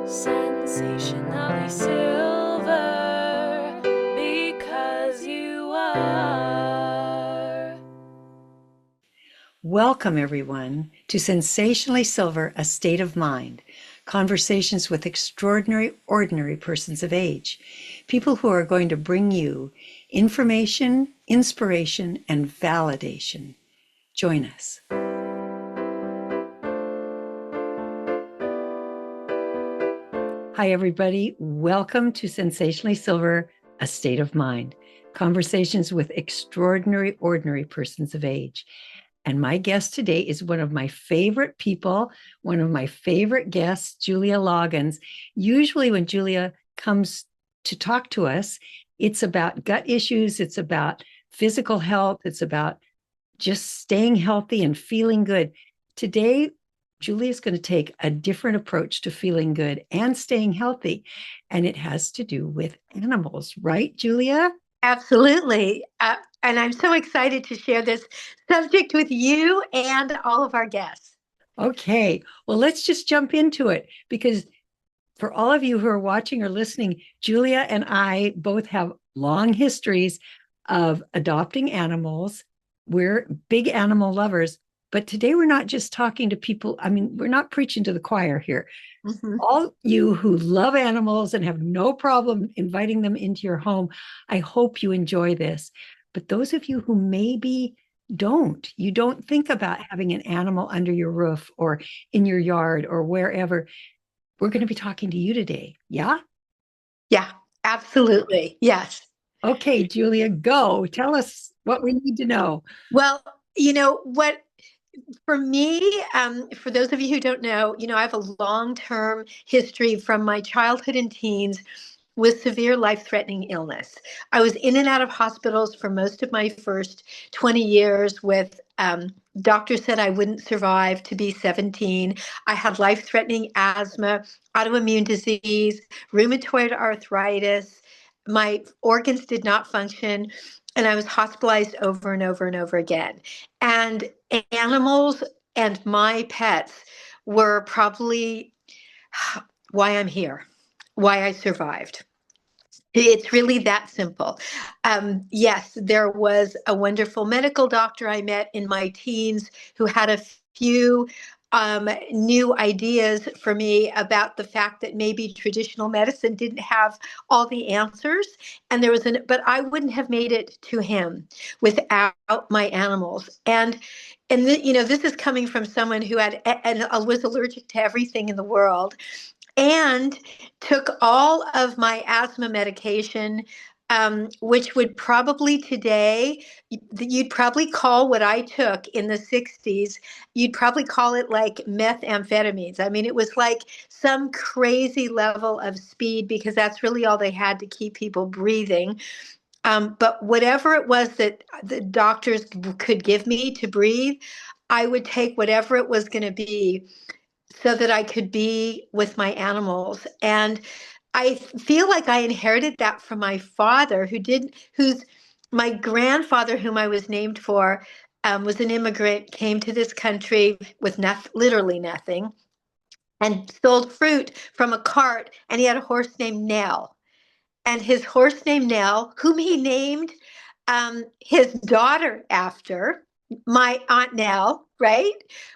Sensationally silver, because you are. Welcome, everyone, to Sensationally Silver, A State of Mind, conversations with extraordinary, ordinary persons of age, people who are going to bring you information, inspiration, and validation. Join us. Hi, everybody. Welcome to Sensationally Silver, A State of Mind, conversations with extraordinary, ordinary persons of age. And my guest today is one of my favorite people, one of my favorite guests, Julia Loggins. Usually when Julia comes to talk to us, it's about gut issues, it's about physical health, it's about just staying healthy and feeling good. Today, Julia is going to take a different approach to feeling good and staying healthy. And it has to do with animals, right, Julia? Absolutely. And I'm so excited to share this subject with you and all of our guests. Okay, well, let's just jump into it because for all of you who are watching or listening, Julia and I both have long histories of adopting animals. We're big animal lovers, but today we're not just talking to people. I mean, we're not preaching to the choir here. Mm-hmm. All you who love animals and have no problem inviting them into your home, I hope you enjoy this. But those of you who maybe you don't think about having an animal under your roof or in your yard or wherever, we're going to be talking to you today. Yeah? Yeah, absolutely. Yes. Okay, Julia, go. Tell us what we need to know. Well, you know what? For me, for those of you who don't know, I have a long-term history from my childhood and teens with severe life-threatening illness. I was in and out of hospitals for most of my first 20 years with doctors said I wouldn't survive to be 17. I had life-threatening asthma, autoimmune disease, rheumatoid arthritis. My organs did not function, and I was hospitalized over and over and over again. And animals and my pets were probably why I'm here, why I survived. It's really that simple. Yes, there was a wonderful medical doctor I met in my teens who had a few new ideas for me about the fact that maybe traditional medicine didn't have all the answers, and but I wouldn't have made it to him without my animals. And this is coming from someone who had and was allergic to everything in the world and took all of my asthma medication, which would probably today, you'd probably call what I took in the 60s, you'd probably call it like methamphetamines. I mean, it was like some crazy level of speed because that's really all they had to keep people breathing. But whatever it was that the doctors could give me to breathe, I would take whatever it was going to be so that I could be with my animals. And I feel like I inherited that from my father, who's my grandfather, whom I was named for, was an immigrant, came to this country with literally nothing, and sold fruit from a cart. And he had a horse named Nell. And his horse named Nell, whom he named his daughter after, my Aunt Nell, right?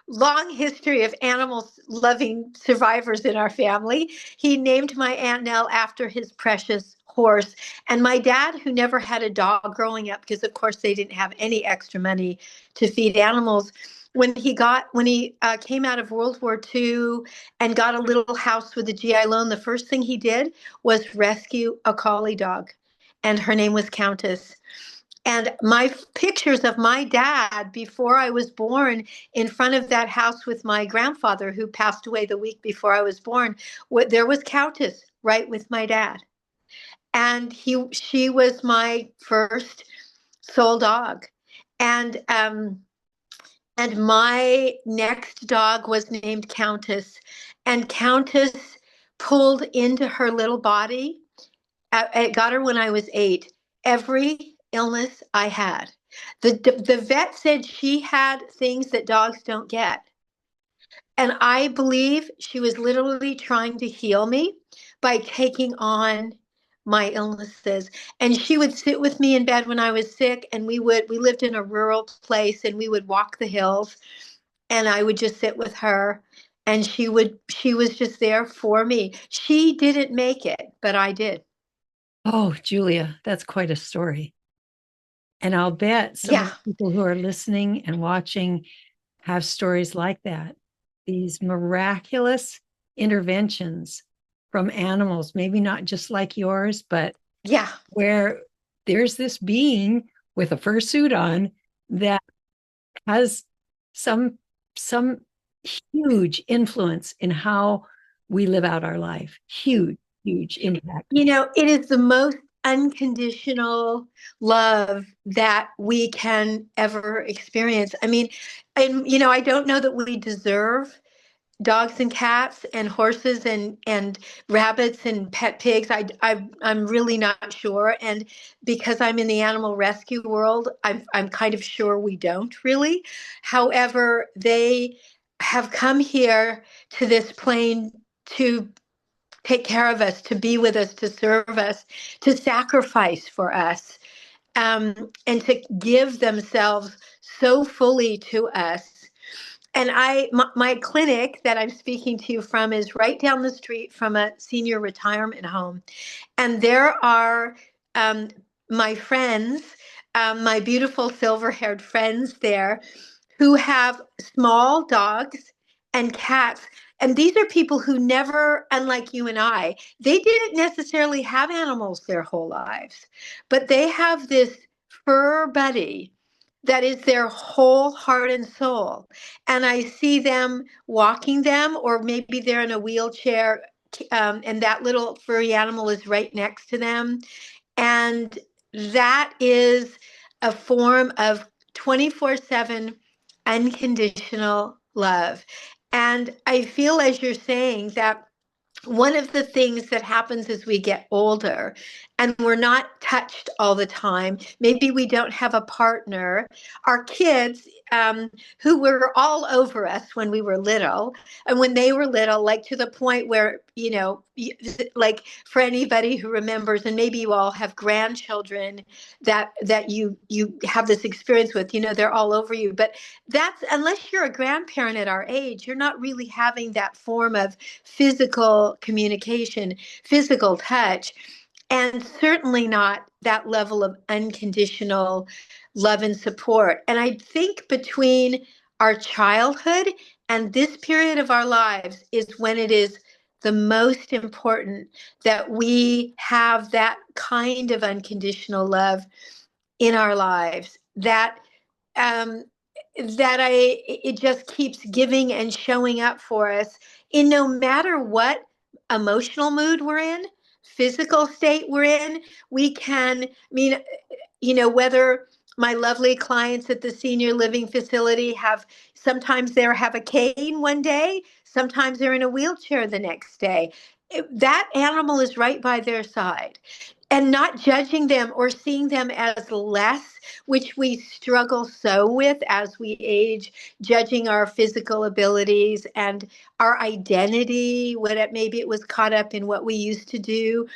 Long history of animals loving survivors in our family. He named my Aunt Nell after his precious horse. And my dad, who never had a dog growing up, because of course they didn't have any extra money to feed animals, when he came out of World War II and got a little house with a GI loan, the first thing he did was rescue a collie dog, and her name was Countess. And my pictures of my dad before I was born in front of that house with my grandfather, who passed away the week before I was born, there was Countess right with my dad. And she was my first soul dog. And and my next dog was named Countess. And Countess pulled into her little body. I got her when I was 8. Every illness I had. The vet said she had things that dogs don't get. And I believe she was literally trying to heal me by taking on my illnesses. And she would sit with me in bed when I was sick, and we lived in a rural place, and we would walk the hills, and I would just sit with her, and she was just there for me. She didn't make it, but I did. Oh, Julia, that's quite a story. And I'll bet some of Yeah. the people who are listening and watching have stories like that. These miraculous interventions from animals, maybe not just like yours, but Yeah. where there's this being with a fursuit on that has some some huge influence in how we live out our life. Huge impact. It is the most unconditional love that we can ever experience. I mean, and I don't know that we deserve dogs and cats and horses and rabbits and pet pigs. I'm really not sure. And because I'm in the animal rescue world, I'm kind of sure we don't really. However, they have come here to this plane to take care of us, to be with us, to serve us, to sacrifice for us, and to give themselves so fully to us. And my clinic that I'm speaking to you from is right down the street from a senior retirement home. And there are um, my friends, my beautiful silver haired friends there who have small dogs and cats. And these are people who never, unlike you and I, they didn't necessarily have animals their whole lives, but they have this fur buddy that is their whole heart and soul. And I see them walking them, or maybe they're in a wheelchair, and that little furry animal is right next to them. And that is a form of 24/7 unconditional love. And I feel, as you're saying, that one of the things that happens as we get older and we're not touched all the time, maybe we don't have a partner, our kids, who were all over us when we were little, and when they were little, like to the point where, like for anybody who remembers, and maybe you all have grandchildren that you have this experience with, they're all over you. But that's, unless you're a grandparent at our age, you're not really having that form of physical communication, physical touch, and certainly not that level of unconditional love and support. And I think between our childhood and this period of our lives is when it is the most important that we have that kind of unconditional love in our lives, um, that it just keeps giving and showing up for us in no matter what emotional mood we're in, physical state we're in. We can, I mean, whether my lovely clients at the senior living facility sometimes they have a cane one day, sometimes they're in a wheelchair the next day. That animal is right by their side, and not judging them or seeing them as less, which we struggle so with as we age, judging our physical abilities and our identity, maybe it was caught up in what we used to do.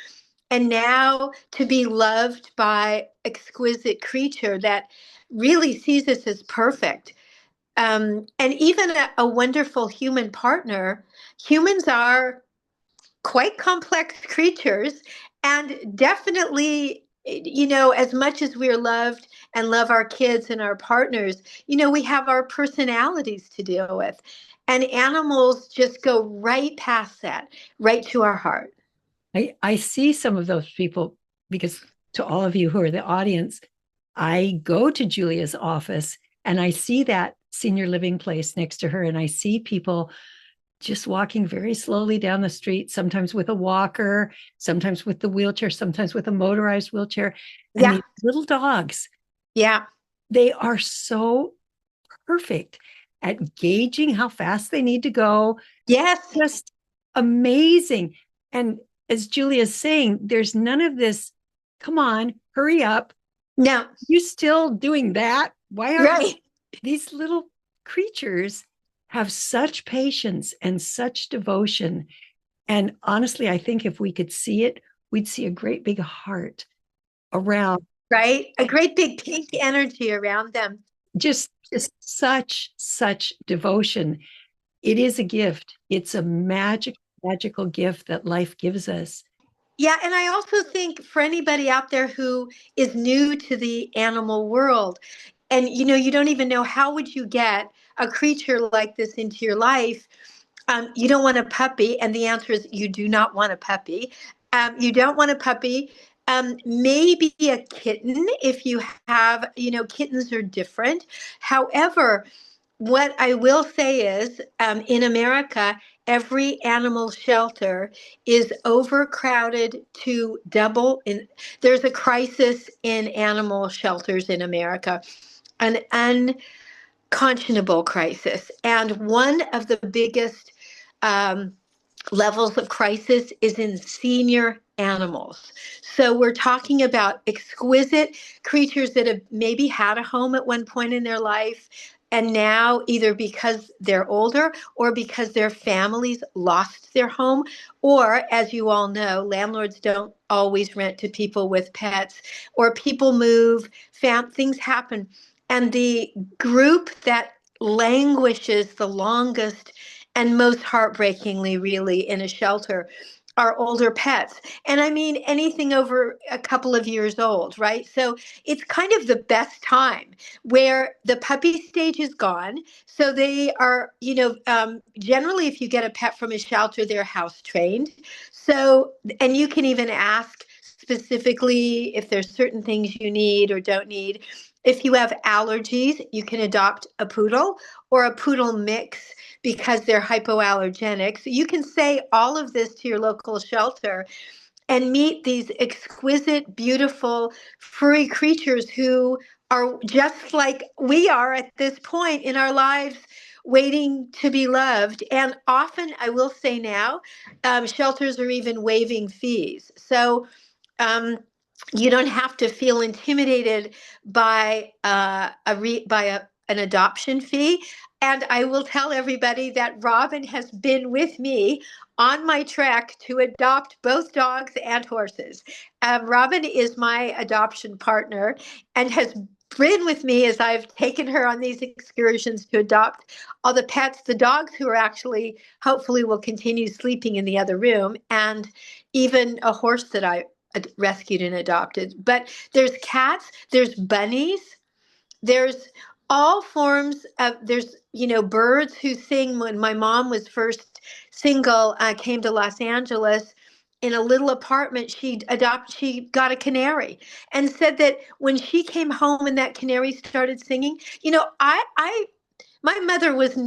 And now to be loved by exquisite creature that really sees us as perfect. And even a wonderful human partner. Humans are quite complex creatures, and definitely, as much as we're loved and love our kids and our partners, we have our personalities to deal with, and animals just go right past that, right to our heart. I see some of those people because to all of you who are the audience, I go to Julia's office and I see that senior living place next to her, and I see people just walking very slowly down the street, sometimes with a walker, sometimes with the wheelchair, sometimes with a motorized wheelchair. And Yeah. these little dogs, Yeah. they are so perfect at gauging how fast they need to go. Yes. Just amazing. And as Julia's saying, there's none of this, come on, hurry up. No. You still doing that? Why aren't Right. these little creatures have such patience and such devotion. And honestly, I think if we could see it, we'd see a great big heart around right? A great big pink energy around them. just such devotion. It is a gift. It's a magical gift that life gives us. Yeah, and I also think for anybody out there who is new to the animal world, and you don't even know how would you get a creature like this into your life. You don't want a puppy, and the answer is you do not want a puppy. You don't want a puppy. Maybe a kitten if you have, kittens are different. However, what I will say is, in America, every animal shelter is overcrowded to double. There's a crisis in animal shelters in America, an unconscionable crisis. And one of the biggest um, levels of crisis is in senior animals. So we're talking about exquisite creatures that have maybe had a home at one point in their life. And now, either because they're older or because their families lost their home, or as you all know, landlords don't always rent to people with pets, or people move, things happen. And the group that languishes the longest and most heartbreakingly, really, in a shelter are older pets. And I mean anything over a couple of years old, right? So it's kind of the best time where the puppy stage is gone. So they are, generally, if you get a pet from a shelter, they're house trained. So, and you can even ask specifically if there's certain things you need or don't need. If you have allergies, you can adopt a poodle or a poodle mix because they're hypoallergenic. So you can say all of this to your local shelter and meet these exquisite, beautiful, furry creatures who are just like we are at this point in our lives, waiting to be loved. And often, I will say now, shelters are even waiving fees. So um, you don't have to feel intimidated by an adoption fee. And I will tell everybody that Robin has been with me on my trek to adopt both dogs and horses. Robin is my adoption partner and has been with me as I've taken her on these excursions to adopt all the pets, the dogs who are actually hopefully will continue sleeping in the other room, and even a horse that I rescued and adopted. But there's cats, there's bunnies, there's all forms of, there's, birds who sing. When my mom was first single, came to Los Angeles in a little apartment, she got a canary and said that when she came home and that canary started singing, I my mother was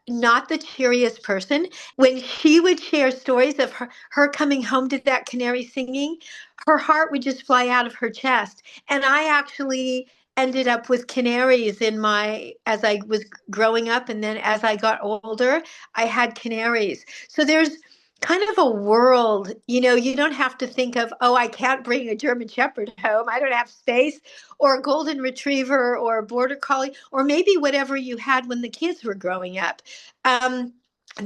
not the cheeriest person. When she would share stories of her coming home to that canary singing, her heart would just fly out of her chest. And I actually ended up with canaries as I was growing up. And then as I got older, I had canaries. So there's kind of a world, you don't have to think of, oh, I can't bring a German Shepherd home. I don't have space, or a golden retriever or a border collie, or maybe whatever you had when the kids were growing up. Um,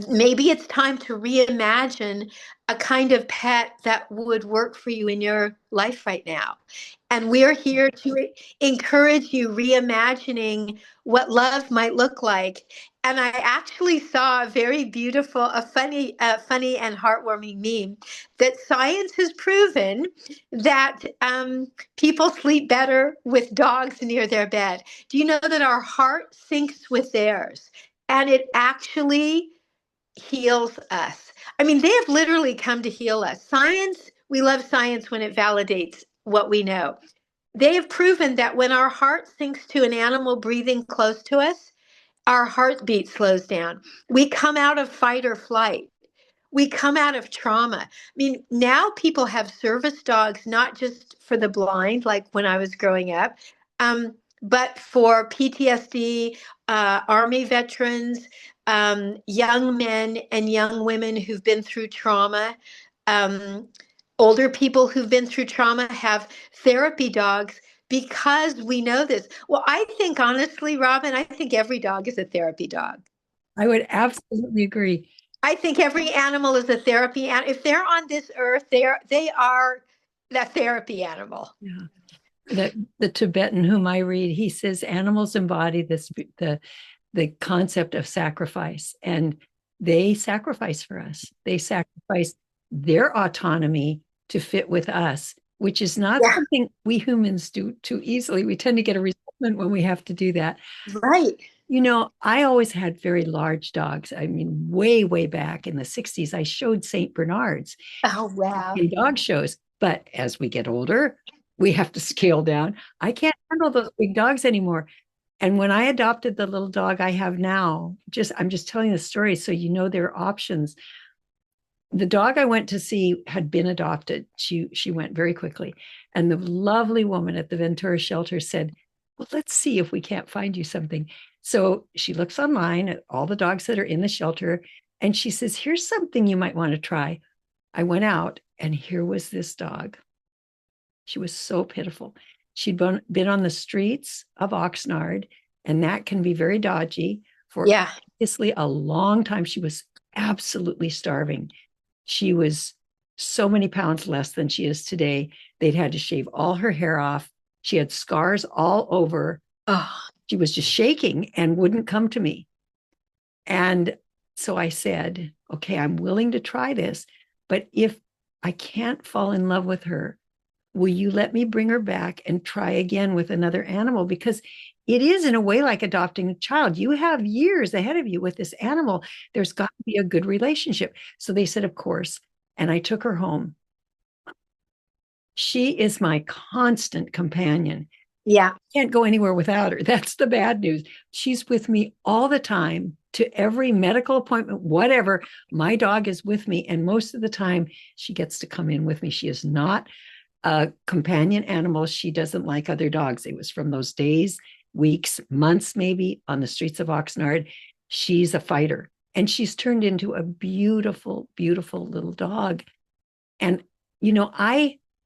Maybe it's time to reimagine a kind of pet that would work for you in your life right now. And we're here to encourage you reimagining what love might look like. And I actually saw a very beautiful, funny and heartwarming meme that science has proven that people sleep better with dogs near their bed. Do you know that our heart syncs with theirs? And it actually heals us. I mean, they have literally come to heal us. Science, we love science when it validates what we know. They have proven that when our heart syncs to an animal breathing close to us, our heartbeat slows down. We come out of fight or flight. We come out of trauma. I mean, now people have service dogs, not just for the blind, like when I was growing up, but for PTSD, Army veterans, young men and young women who've been through trauma. Um, Older people who've been through trauma have therapy dogs because we know this. Well, I think honestly, Robin, I think every dog is a therapy dog. I would absolutely agree. I think every animal is a therapy. And if they're on this earth, they are the therapy animal. Yeah. The Tibetan whom I read, he says animals embody the concept of sacrifice, and they sacrifice for us. They sacrifice their autonomy to fit with us, which is not Yeah, something we humans do too easily. We tend to get a resentment when we have to do that. right. I always had very large dogs. I mean, way back in the 60s, I showed St. Bernards Oh, wow. in dog shows. But as we get older, we have to scale down. I can't handle those big dogs anymore. And when I adopted the little dog I have now, I'm just telling the story so you know there are options. The dog I went to see had been adopted. She went very quickly. And the lovely woman at the Ventura shelter said, "Well, let's see if we can't find you something." So she looks online at all the dogs that are in the shelter and she says, "Here's something you might want to try." I went out and here was this dog. She was so pitiful. She'd been on the streets of Oxnard, and that can be very dodgy for Yeah. obviously a long time. She was absolutely starving. She was so many pounds less than she is today. They'd had to shave all her hair off. She had scars all over. Oh, She was just shaking and wouldn't come to me. And so I said, okay, I'm willing to try this, but if I can't fall in love with her, will you let me bring her back and try again with another animal? Because it is in a way like adopting a child. You have years ahead of you with this animal. There's got to be a good relationship. So they said, of course. And I took her home. She is my constant companion. yeah. Can't go anywhere without her. That's the bad news. She's with me all the time to every medical appointment, whatever. My dog is with me. And most of the time, she gets to come in with me. She is not a companion animal. She doesn't like other dogs. It was from those days, weeks, months, maybe on the streets of Oxnard. She's a fighter and she's turned into a beautiful little dog. And,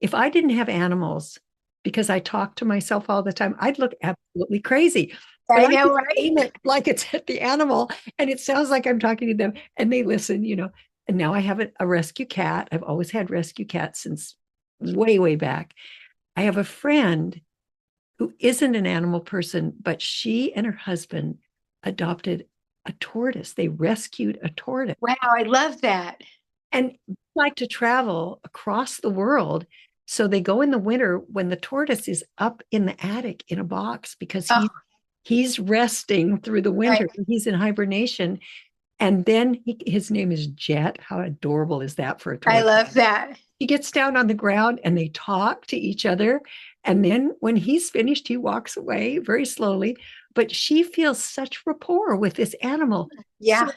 if I didn't have animals, because I talk to myself all the time, I'd look absolutely crazy. But I I know, just right? aim it like it's at the animal and it sounds like I'm talking to them and they listen. And now I have a rescue cat. I've always had rescue cats since way back. I have a friend who isn't an animal person, but she and her husband adopted a tortoise. They rescued a tortoise Wow, I love that. and like to travel across the world. So they go in the winter when the tortoise is up in the attic in a box because Oh, he's resting through the right. winter. He's in hibernation. And then his name is Jet. How adorable is that for a I tortoise? love that. He gets down on the ground and they talk to each other. And then when he's finished, he walks away very slowly. But she feels such rapport with this animal. Yeah. So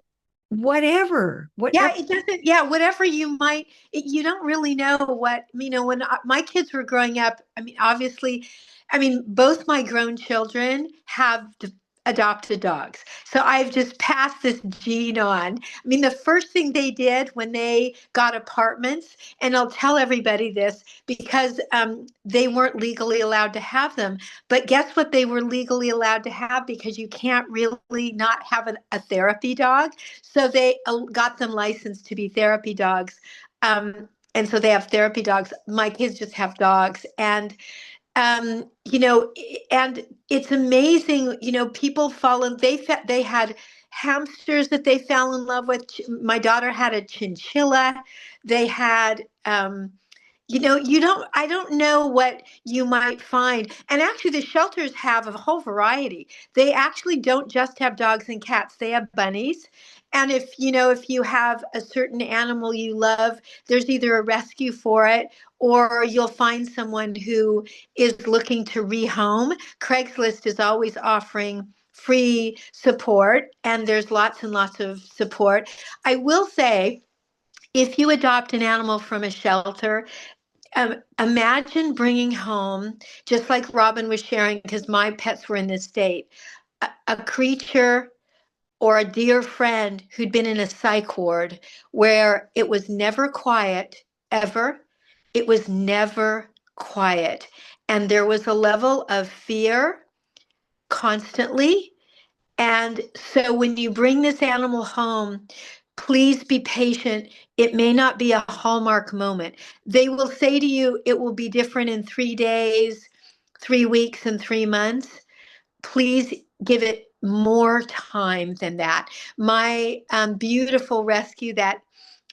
whatever. Yeah, it doesn't, yeah, whatever you don't really know what, when my kids were growing up, obviously, both my grown children have adopted dogs. So I've just passed this gene on. The first thing they did when they got apartments, and I'll tell everybody this because they weren't legally allowed to have them. But guess what? They were legally allowed to have because you can't really not have a therapy dog. So they got them licensed to be therapy dogs. And so they have therapy dogs. My kids just have dogs. And it's amazing, people fall in, they had hamsters that they fell in love with. My daughter had a chinchilla. They had, I don't know what you might find. And actually, the shelters have a whole variety. They actually don't just have dogs and cats, they have bunnies. And if you have a certain animal you love, there's either a rescue for it or you'll find someone who is looking to rehome. Craigslist is always offering free support, and there's lots and lots of support. I will say, if you adopt an animal from a shelter, imagine bringing home, just like Robin was sharing, because my pets were in this state, a creature or a dear friend who'd been in a psych ward where it was never quiet, ever. It was never quiet. And there was a level of fear constantly. And so when you bring this animal home, please be patient. It may not be a hallmark moment. They will say to you, it will be different in 3 days, 3 weeks, and 3 months. Please give it more time than that. My beautiful rescue that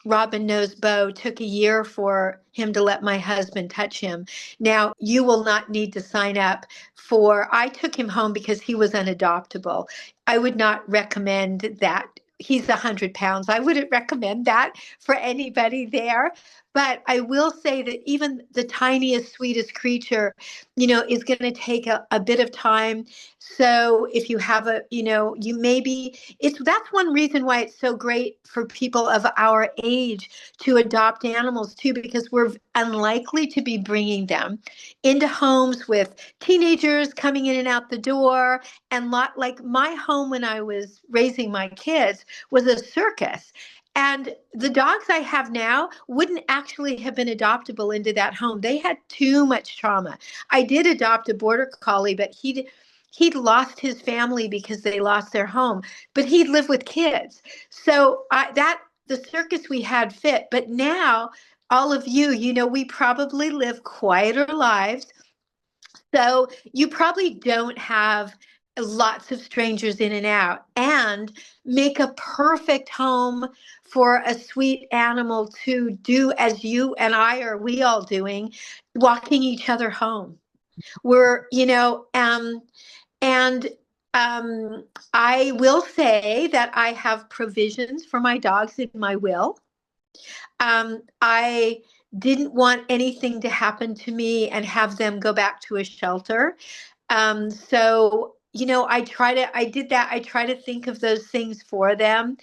Robin Knows Bo took a year for him to let my husband touch him. Now, you will not need to sign up for, I took him home because he was unadoptable. I would not recommend that. He's 100 pounds. I wouldn't recommend that for anybody there. But I will say that even the tiniest, sweetest creature, is going to take a bit of time. So if you have you maybe that's one reason why it's so great for people of our age to adopt animals too, because we're unlikely to be bringing them into homes with teenagers coming in and out the door. And like my home when I was raising my kids was a circus. And the dogs I have now wouldn't actually have been adoptable into that home. They had too much trauma. I did adopt a border collie, but he'd lost his family because they lost their home, but he'd live with kids. So the circus we had fit. But now all of you, we probably live quieter lives. So you probably don't have lots of strangers in and out, and make a perfect home for a sweet animal to do as you and I are we all doing, walking each other home. We're, and I will say that I have provisions for my dogs in my will. I didn't want anything to happen to me and have them go back to a shelter. So, I did that. I try to think of those things for them.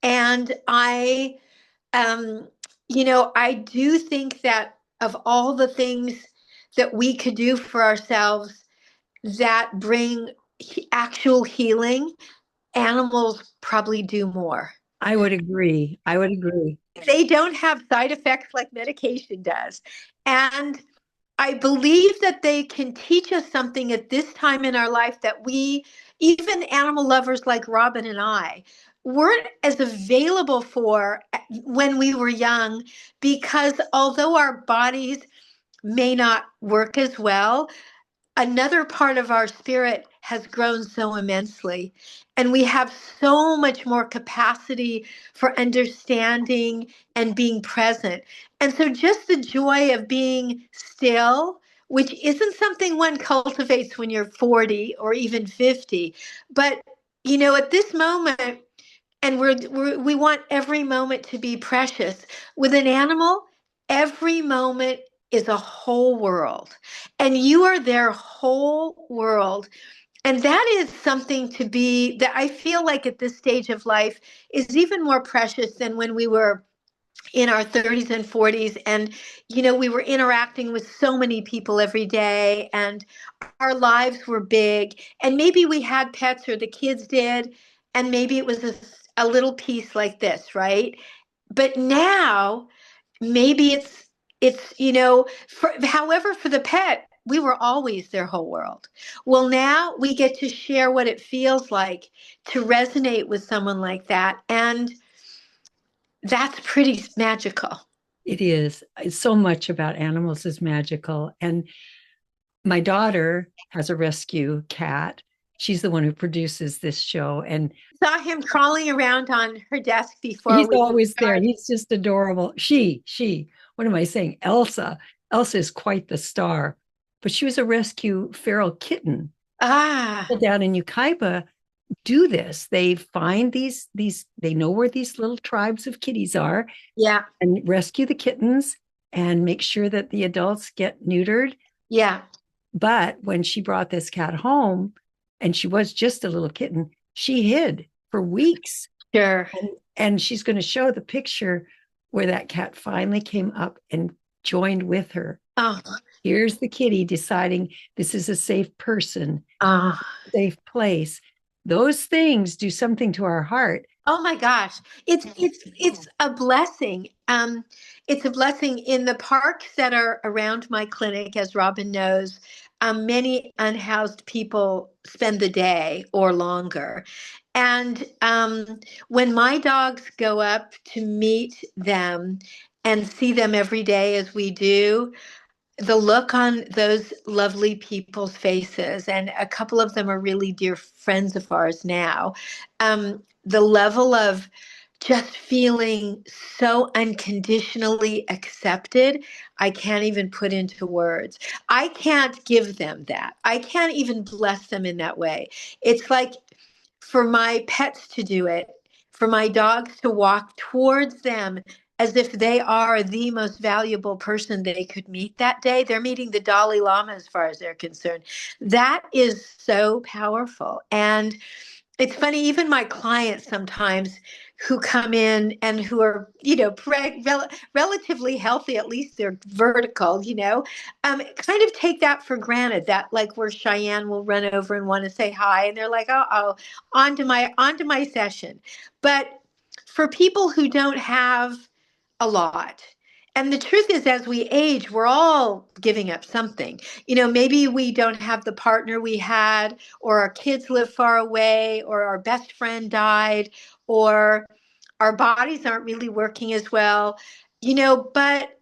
And um, I do think that of all the things that we could do for ourselves that bring actual healing, animals probably do more. I would agree. I would agree. They don't have side effects like medication does. And I believe that they can teach us something at this time in our life that we, even animal lovers like Robin and I, weren't as available for when we were young, because although our bodies may not work as well, another part of our spirit has grown so immensely, and we have so much more capacity for understanding and being present. And so just the joy of being still, which isn't something one cultivates when you're 40 or even 50, but at this moment, and we want every moment to be precious. With an animal, every moment is a whole world, and you are their whole world. And that is something to be that I feel like at this stage of life is even more precious than when we were in our 30s and 40s, and we were interacting with so many people every day, and our lives were big, and maybe we had pets, or the kids did, and maybe it was a little piece like this, right? But now maybe it's however, for the pet, we were always their whole world. Well, now we get to share what it feels like to resonate with someone like that, and that's pretty magical. It is. So much about animals is magical. And my daughter has a rescue cat. She's the one who produces this show. And Saw him crawling around on her desk before he's we always there. started. He's just adorable. What am I saying? Elsa. Elsa is quite the star, but she was a rescue feral kitten. Ah, People down in Ukaiba do this. They find they know where these little tribes of kitties are yeah, and rescue the kittens and make sure that the adults get neutered. yeah, But when she brought this cat home and she was just a little kitten, she hid for weeks. sure. And she's going to show the picture where that cat finally came up and joined with her. Oh, Here's the kitty deciding this is a safe person, oh, safe place. Those things do something to our heart. oh my gosh. It's a blessing. It's a blessing in the parks that are around my clinic, as Robin knows. many unhoused people spend the day or longer. And when my dogs go up to meet them and see them every day as we do, the look on those lovely people's faces, and a couple of them are really dear friends of ours now, the level of just feeling so unconditionally accepted, I can't even put into words. I can't give them that. I can't even bless them in that way. It's like for my pets to do it, for my dogs to walk towards them as if they are the most valuable person they could meet that day. They're meeting the Dalai Lama as far as they're concerned. That is so powerful. And it's funny, even my clients sometimes who come in and who are, relatively healthy, at least they're vertical, kind of take that for granted, that like where Cheyenne will run over and want to say hi. And they're like, oh, on to my session. But for people who don't have a lot, and the truth is, as we age, we're all giving up something. Maybe we don't have the partner we had, or our kids live far away, or our best friend died, or our bodies aren't really working as well, but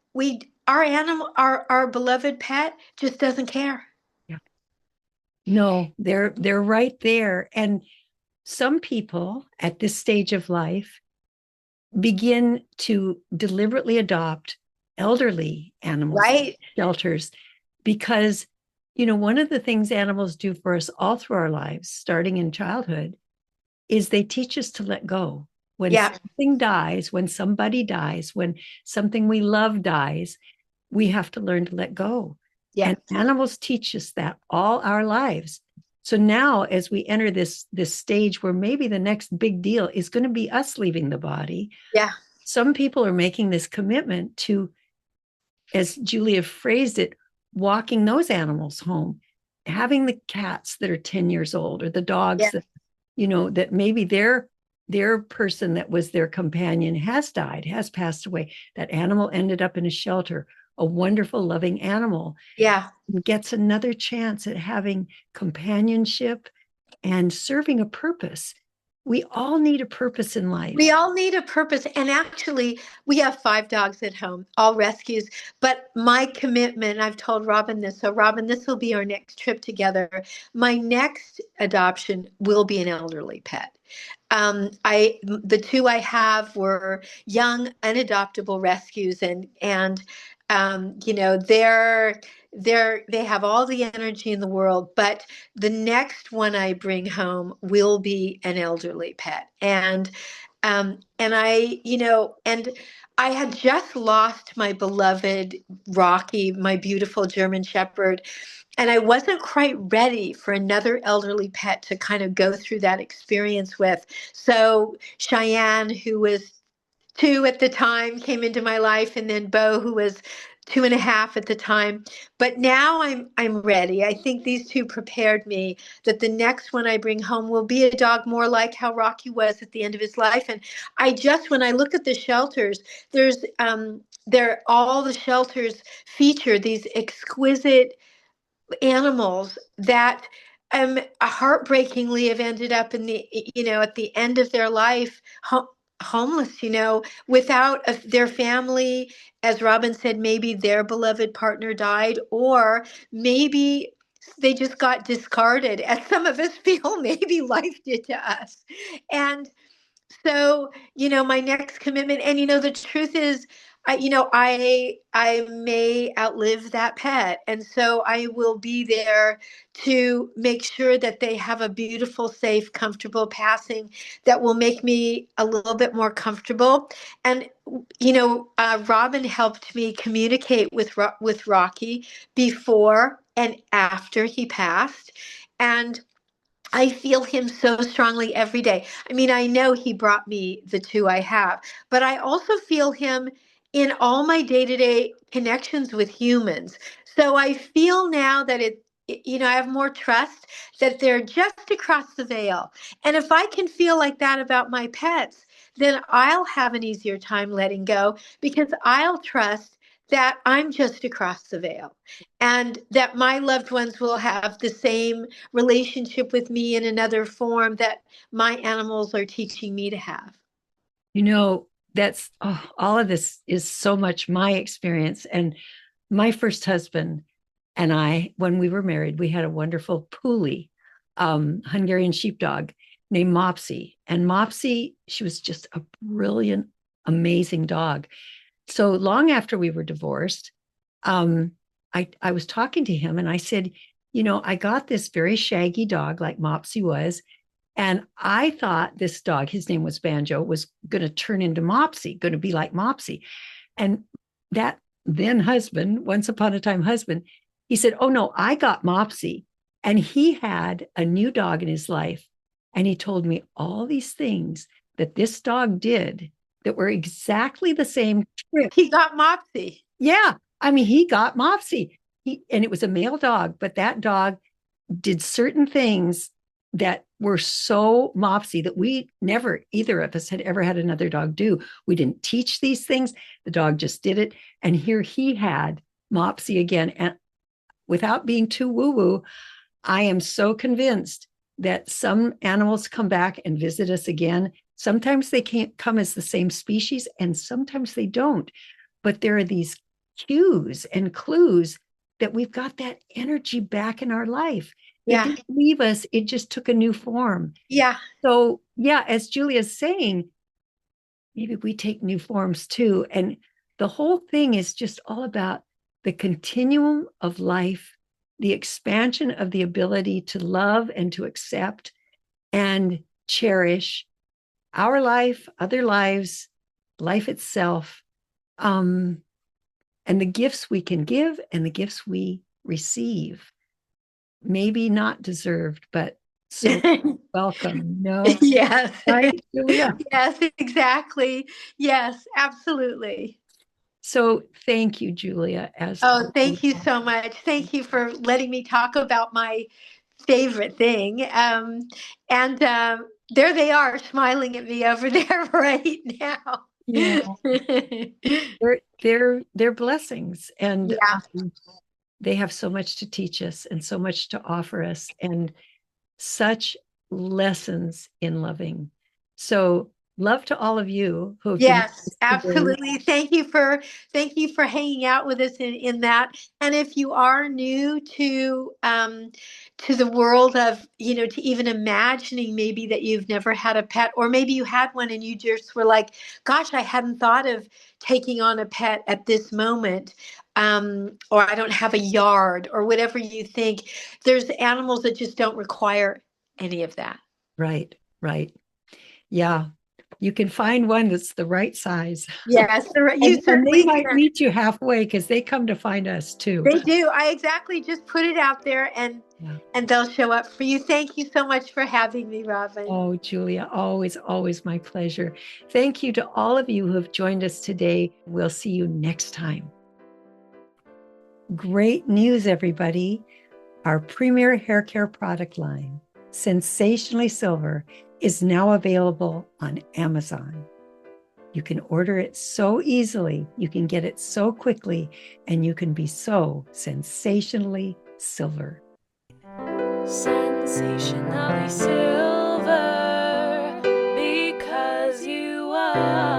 our animal, our beloved pet just doesn't care. Yeah. No, they're right there. And some people at this stage of life begin to deliberately adopt elderly animals Right. shelters because one of the things animals do for us all through our lives, starting in childhood, is they teach us to let go. When Yeah. something dies, when somebody dies, when something we love dies, we have to learn to let go. Yeah. And animals teach us that all our lives. So now, as we enter this stage where maybe the next big deal is going to be us leaving the body, Yeah. some people are making this commitment to, as Julia phrased it, walking those animals home, having the cats that are 10 years old, or the dogs Yeah. that, that maybe their person that was their companion has died, has passed away. That animal ended up in a shelter, a wonderful, loving animal, Yeah. gets another chance at having companionship and serving a purpose. We all need a purpose in life. We all need a purpose. And actually, we have 5 dogs at home, all rescues. But my commitment, I've told Robin this. So, Robin, this will be our next trip together. My next adoption will be an elderly pet. The 2 I have were young, unadoptable rescues, and they have all the energy in the world. But the next one I bring home will be an elderly pet, and I had just lost my beloved Rocky, my beautiful German Shepherd, and I wasn't quite ready for another elderly pet to kind of go through that experience with. So Cheyenne, who was 2 at the time, came into my life, and then Bo, who was 2.5 at the time. But now I'm ready. I think these 2 prepared me that the next one I bring home will be a dog more like how Rocky was at the end of his life. And when I look at the shelters, all the shelters feature these exquisite animals that heartbreakingly have ended up in at the end of their life homeless, without their family. As Robin said, maybe their beloved partner died, or maybe they just got discarded, as some of us feel maybe life did to us. And so, my next commitment, and the truth is, I may outlive that pet, and so I will be there to make sure that they have a beautiful, safe, comfortable passing that will make me a little bit more comfortable. And Robin helped me communicate with Rocky before and after he passed, and I feel him so strongly every day. I mean, I know he brought me the 2 I have, but I also feel him in all my day-to-day connections with humans. So I feel now that I have more trust that they're just across the veil. And if I can feel like that about my pets, then I'll have an easier time letting go, because I'll trust that I'm just across the veil and that my loved ones will have the same relationship with me in another form that my animals are teaching me to have. That's all of this is so much my experience. And my first husband and I, when we were married, we had a wonderful Puli, Hungarian sheepdog named Mopsy. And Mopsy, she was just a brilliant, amazing dog. So long after we were divorced, I was talking to him and I said, I got this very shaggy dog like Mopsy was. And I thought this dog, his name was Banjo, was going to turn into Mopsy, going to be like Mopsy. And that then husband, once upon a time husband, he said, "Oh no, I got Mopsy." And he had a new dog in his life. And he told me all these things that this dog did that were exactly the same trick. He got Mopsy. Yeah. I mean, he got Mopsy. And it was a male dog, but that dog did certain things that were so Mopsy that we never, either of us had ever had another dog do. We didn't teach these things. The dog just did it. And here he had Mopsy again. And without being too woo-woo, I am so convinced that some animals come back and visit us again. Sometimes they can't come as the same species, and sometimes they don't. But there are these cues and clues that we've got that energy back in our life. Yeah. It didn't leave us, it just took a new form. Yeah. So, yeah, as Julia's saying, maybe we take new forms too. And the whole thing is just all about the continuum of life, the expansion of the ability to love and to accept and cherish our life, other lives, life itself, and the gifts we can give and the gifts we receive. Maybe not deserved, but so welcome. No, Yes. right, Julia? Yes, exactly. Yes, absolutely. So thank you, Julia. As Oh, thank you so much. Thank you for letting me talk about my favorite thing. And there they are smiling at me over there right now. yeah, they're blessings, and Yeah. they have so much to teach us and so much to offer us, and such lessons in loving. So love to all of you who have been Yes, absolutely. Thank you for hanging out with us in that. And if you are new to the world of, to even imagining maybe that you've never had a pet, or maybe you had one and you just were like, gosh, I hadn't thought of taking on a pet at this moment. Or I don't have a yard, or whatever you think. There's animals that just don't require any of that. Right, right. Yeah. You can find one that's the right size. Yes, you And they certainly might can. meet you halfway because they come to find us too. They do. I exactly just put it out there, Yeah. and they'll show up for you. Thank you so much for having me, Robin. Oh, Julia, always, always my pleasure. Thank you to all of you who have joined us today. We'll see you next time. Great news, everybody. Our premier hair care product line, Sensationally Silver, is now available on Amazon. You can order it so easily, you can get it so quickly, and you can be so sensationally silver. Sensationally silver, because you are.